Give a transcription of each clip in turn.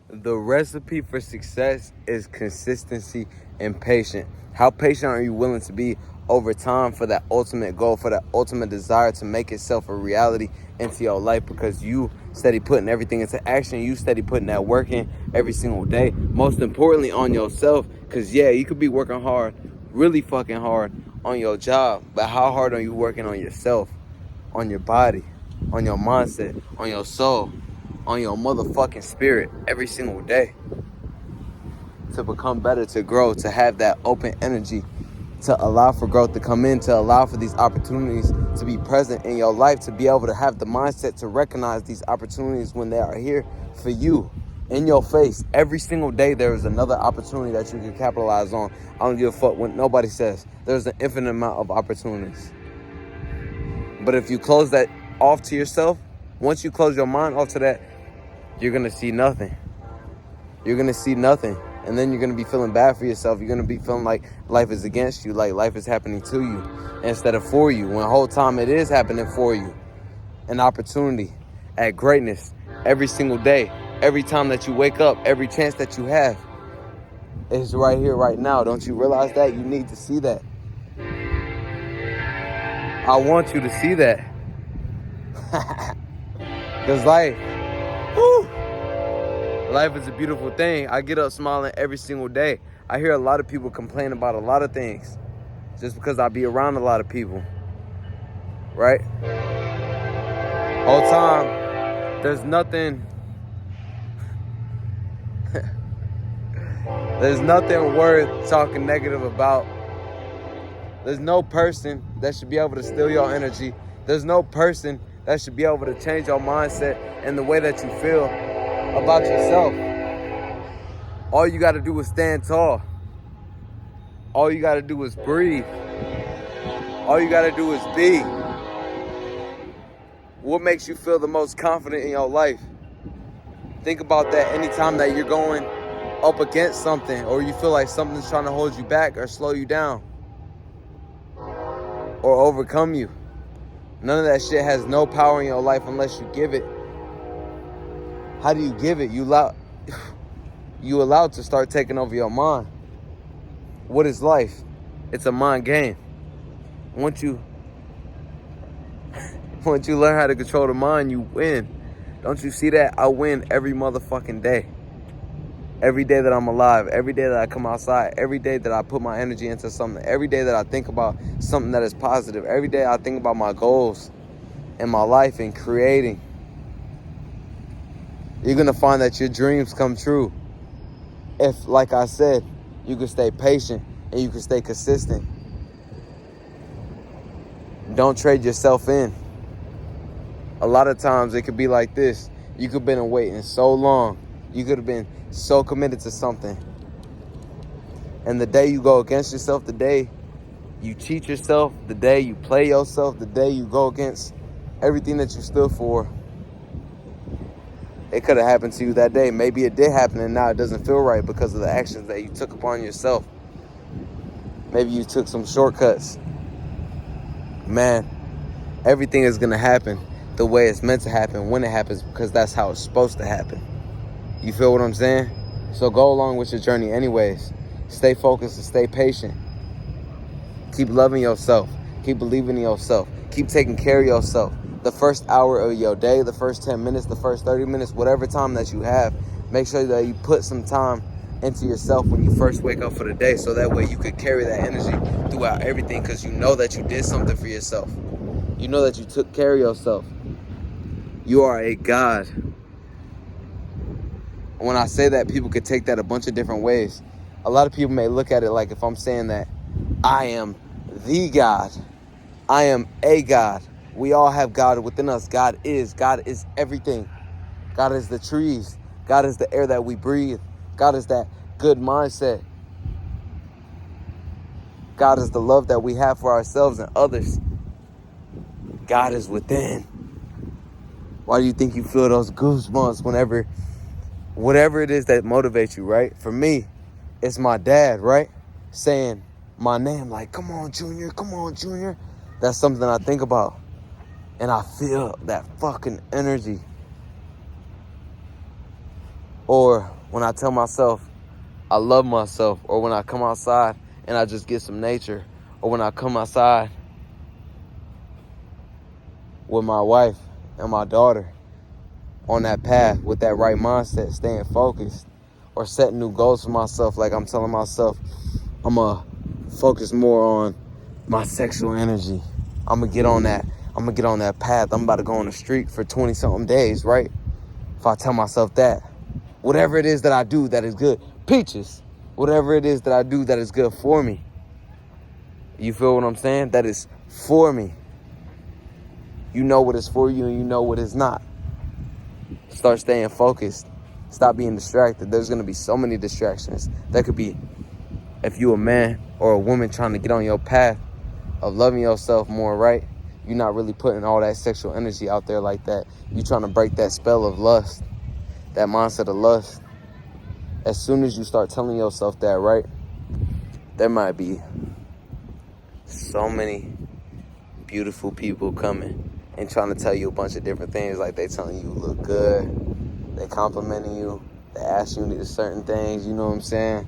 The recipe for success is consistency and patience. How patient are you willing to be over time for that ultimate goal, for that ultimate desire to make itself a reality into your life? Because you steady putting everything into action. You steady putting that work in every single day. Most importantly, on yourself. Because, yeah, you could be working hard, really fucking hard on your job. But how hard are you working on yourself, on your body, on your mindset, on your soul, on your motherfucking spirit every single day to become better, to grow, to have that open energy, to allow for growth to come in, to allow for these opportunities to be present in your life, to be able to have the mindset to recognize these opportunities when they are here for you, in your face. Every single day there is another opportunity that you can capitalize on. I don't give a fuck what nobody says. There's an infinite amount of opportunities. But if you close that off to yourself, once you close your mind off to that, you're going to see nothing. You're going to see nothing. And then you're going to be feeling bad for yourself. You're going to be feeling like life is against you, like life is happening to you instead of for you, when the whole time it is happening for you. An opportunity at greatness every single day. Every time that you wake up, every chance that you have is right here, right now. Don't you realize that? You need to see that. I want you to see that. Because life is a beautiful thing. I get up smiling every single day. I hear a lot of people complain about a lot of things just because I be around a lot of people, right? Whole time, there's nothing worth talking negative about. There's no person that should be able to steal your energy. There's no person that should be able to change your mindset and the way that you feel about yourself. All you got to do is stand tall. All you got to do is breathe. All you got to do is be. What makes you feel the most confident in your life? Think about that anytime that you're going up against something, or you feel like something's trying to hold you back or slow you down or overcome you. None of that shit has no power in your life unless you give it. How do you give it? You allow it to start taking over your mind. What is life? It's a mind game. Once you learn how to control the mind, you win. Don't you see that? I win every motherfucking day. Every day that I'm alive, every day that I come outside, every day that I put my energy into something, every day that I think about something that is positive, every day I think about my goals in my life and creating, you're going to find that your dreams come true. If, like I said, you can stay patient and you can stay consistent. Don't trade yourself in. A lot of times it could be like this. You could have been waiting so long. You could have been so committed to something. And the day you go against yourself, the day you cheat yourself, the day you play yourself, the day you go against everything that you stood for, it could have happened to you that day. Maybe it did happen and now it doesn't feel right because of the actions that you took upon yourself. Maybe you took some shortcuts. Man, everything is going to happen the way it's meant to happen when it happens, because that's how it's supposed to happen. You feel what I'm saying? So go along with your journey anyways. Stay focused and stay patient. Keep loving yourself. Keep believing in yourself. Keep taking care of yourself. The first hour of your day, the first 10 minutes, the first 30 minutes, whatever time that you have, make sure that you put some time into yourself when you first wake up for the day, so that way you could carry that energy throughout everything, because you know that you did something for yourself. You know that you took care of yourself. You are a God. When I say that, people could take that a bunch of different ways. A lot of people may look at it like if I'm saying that I am the God. I am a God. We all have God within us. God is everything. God is the trees. God is the air that we breathe. God is that good mindset. God is the love that we have for ourselves and others. God is within. Why do you think you feel those goosebumps whenever, whatever it is that motivates you, right? For me, it's my dad, right? Saying my name, like, come on, Junior, come on, Junior. That's something I think about. And I feel that fucking energy. Or when I tell myself I love myself, or when I come outside and I just get some nature, or when I come outside with my wife and my daughter on that path with that right mindset, staying focused, or setting new goals for myself. Like I'm telling myself, I'm going to focus more on my sexual energy. I'm going to get on that path. I'm about to go on a streak for 20 something days, right? If I tell myself that, whatever it is that I do that is good, peaches, whatever it is that I do that is good for me. You feel what I'm saying? That is for me. You know what is for you and you know what is not. Start staying focused. Stop being distracted. There's going to be so many distractions. That could be if you a man or a woman trying to get on your path of loving yourself more, right? You're not really putting all that sexual energy out there like that. You're trying to break that spell of lust, that mindset of lust. As soon as you start telling yourself that, right, there might be so many beautiful people coming and trying to tell you a bunch of different things. Like they telling you look good, they complimenting you, they ask you certain things, you know what I'm saying?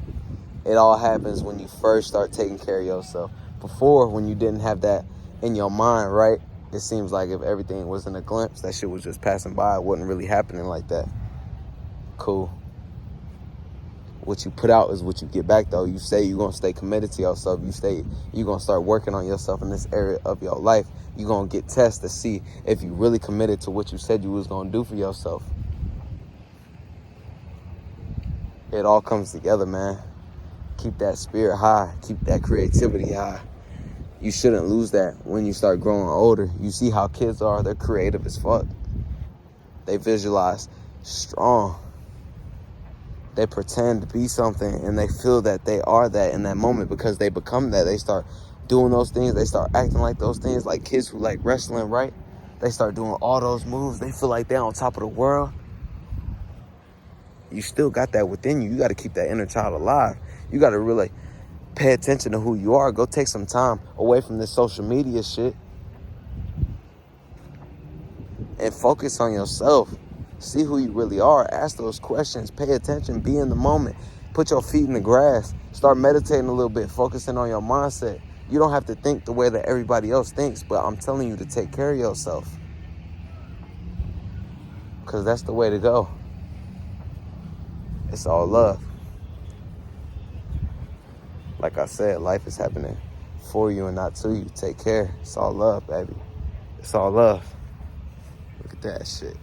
It all happens when you first start taking care of yourself. Before, when you didn't have that in your mind, right, it seems like if everything was in a glimpse, that shit was just passing by. It wasn't really happening like that. Cool. What you put out is what you get back, though. You say you're going to stay committed to yourself. You're going to start working on yourself in this area of your life. You're going to get tests to see if you really committed to what you said you was going to do for yourself. It all comes together, man. Keep that spirit high. Keep that creativity high. You shouldn't lose that when you start growing older. You see how kids are. They're creative as fuck. They visualize strong. They pretend to be something and they feel that they are that in that moment because they become that. They start doing those things. They start acting like those things. Like kids who like wrestling, right? They start doing all those moves. They feel like they're on top of the world. You still got that within you. You got to keep that inner child alive. You got to really pay attention to who you are. Go take some time away from this social media shit and focus on yourself. See who you really are. Ask those questions. Pay attention. Be in the moment. Put your feet in the grass. Start meditating a little bit. Focusing on your mindset. You don't have to think the way that everybody else thinks, but I'm telling you to take care of yourself. Because that's the way to go. It's all love. Like I said, life is happening for you and not to you. Take care. It's all love, baby. It's all love. Look at that shit.